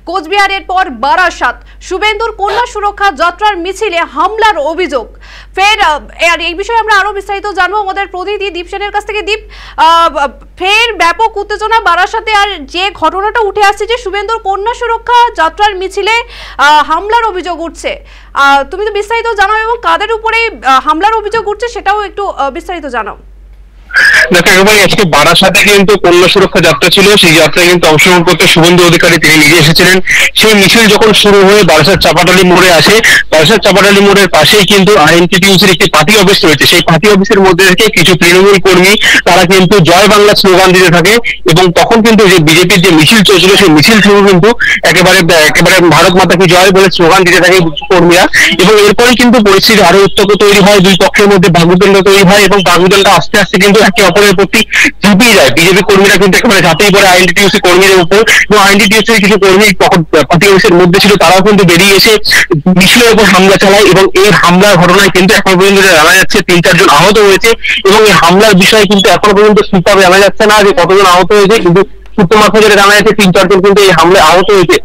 কোচবিহারের পর বারাসাত শুভেন্দুর কন্যা সুরক্ষা যাত্রার মিছিলে হামলার অভিযোগ। ফের এই বিষয়ে আমরা আরো বিস্তারিত জানবো আমাদের প্রতিনিধি দীপ সেনের কাছ থেকে। দীপ, ফের ব্যাপক উত্তেজনা বারাসাতে, আর যে ঘটনাটা উঠে আসছে যে শুভেন্দুর কন্যা সুরক্ষা যাত্রার মিছিলে হামলার অভিযোগ উঠছে, তুমি তো বিস্তারিত জানাও এবং কাদের উপরে হামলার অভিযোগ উঠছে সেটাও একটু বিস্তারিত জানাও। দেখো একেবারে আজকে বারাসাতে কিন্তু কন্যা সুরক্ষা যাত্রা ছিল, সেই যাত্রায় কিন্তু অংশগ্রহণ করতে শুভেন্দু অধিকারী তিনি নিজে এসেছিলেন। সেই মিছিল যখন শুরু হয়ে বারাসাত চাপাটালি মোড়ে আসে, বারাসাত চাপাটালি মোড়ের পাশেই কিন্তু আইএনটিটিইউসির একটি পার্টি অফিস রয়েছে। সেই পার্টি অফিসের মধ্যে থেকে কিছু তৃণমূল কর্মী তারা কিন্তু জয় বাংলা স্লোগান দিতে থাকে এবং তখন কিন্তু যে বিজেপির যে মিছিল চলছিল সেই মিছিল শুরু কিন্তু একেবারে ভারত মাতা কি জয় বলে স্লোগান দিতে থাকে কর্মীরা, এবং এরপরে কিন্তু পরিস্থিতি আরো উত্তপ্ত তৈরি হয়, দুই পক্ষের মধ্যে বাগ্বিতণ্ডা তৈরি হয় এবং বাগ্বিতণ্ডা আস্তে আস্তে কিন্তু একে অপরের প্রতি ঝাঁপিয়ে যায়। বিজেপি কর্মীরা কিন্তু একেবারে ঝাঁপিয়ে পড়ে আইএনটিটিইউসি কর্মীদের উপর, এবং আইএনটিটিইউসির কিছু কর্মী পার্টি অফিসের মধ্যে ছিল, তারাও কিন্তু বেরিয়ে এসে মিছিলের উপর হামলা চালায় এবং এই হামলার ঘটনায় কিন্তু এখনো পর্যন্ত জানা যাচ্ছে 3-4 জন আহত হয়েছে, এবং এই হামলার বিষয়ে কিন্তু এখনো পর্যন্ত ঠিকভাবে জানা যাচ্ছে না যে কতজন আহত হয়েছে, কিন্তু সূত্র মারফত যেটা জানা যাচ্ছে 3-4 জন কিন্তু এই হামলায় আহত হয়েছে।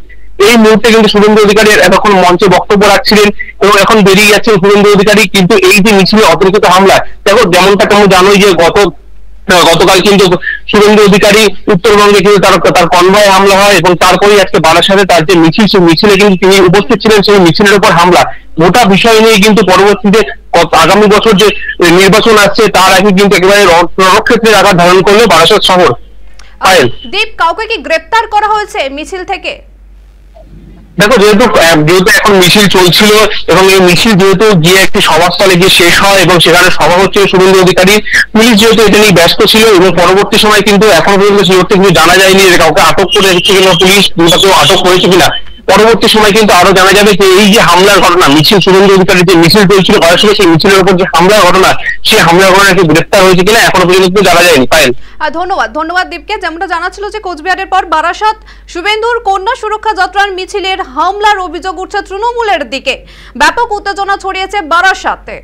এই মুহূর্তে কিন্তু শুভেন্দু অধিকারী এতক্ষণ মঞ্চে বক্তব্য রাখছিলেন এবং এখন বেরিয়ে যাচ্ছেন শুভেন্দু অধিকারী। কিন্তু এই যে মিছিলে অতর্কিত হামলা, দেখো যেমনটা তুমি জানোই যে গতকাল কিন্তু শুভেন্দু অধিকারী উত্তরবঙ্গে কিন্তু তার কনভয়ে হামলা হয় এবং তারপরেই আজকে বারাসাতে তার যে মিছিল, সেই মিছিলে কিন্তু তিনি উপস্থিত ছিলেন, সেই মিছিলের উপর হামলা। গোটা বিষয় নিয়ে কিন্তু পরবর্তীতে আগামী বছর যে নির্বাচন আসছে তার আগে কিন্তু একেবারে রণক্ষেত্রের আকার ধারণ করলো বারাসাত শহর। দীপ, কাউকে কি গ্রেপ্তার করা হয়েছে মিছিল থেকে? দেখো যেহেতু এখন মিছিল চলছিল এবং এই মিছিল যেহেতু গিয়ে একটি সভাস্থলে গিয়ে শেষ হয় এবং সেখানে সভা হচ্ছে শুভেন্দু অধিকারী, পুলিশ যেহেতু এটা নিয়ে ব্যস্ত ছিল এবং পরবর্তী সময় কিন্তু এখন পর্যন্ত কিন্তু জানা যায়নি যে কাউকে আটক করে রেখেছে কিনা পুলিশ, কিংবা কেউ আটক হয়েছে কিনা। পরবর্তী সময় কিন্তু আরো জানা যাবে যে এই যে হামলার ঘটনা, মিছিল শুভেন্দু অধিকারী যে মিছিল চলছিল বারাসাতে, সেই মিছিলের উপর যে হামলার ঘটনা, সেই হামলার ঘটনা কি গ্রেপ্তার হয়েছে কিনা এখনো পর্যন্ত জানা যায়নি। পায়েল, ধন্যবাদ দীপকে। যেমনটা জানাচ্ছিল যে কোচবিহারের পর বারাসাত শুভেন্দুর কন্যা সুরক্ষা যাত্রার মিছিলের হামলার অভিযোগ উঠছে তৃণমূলের দিকে, ব্যাপক উত্তেজনা ছড়িয়েছে বারাসাতে।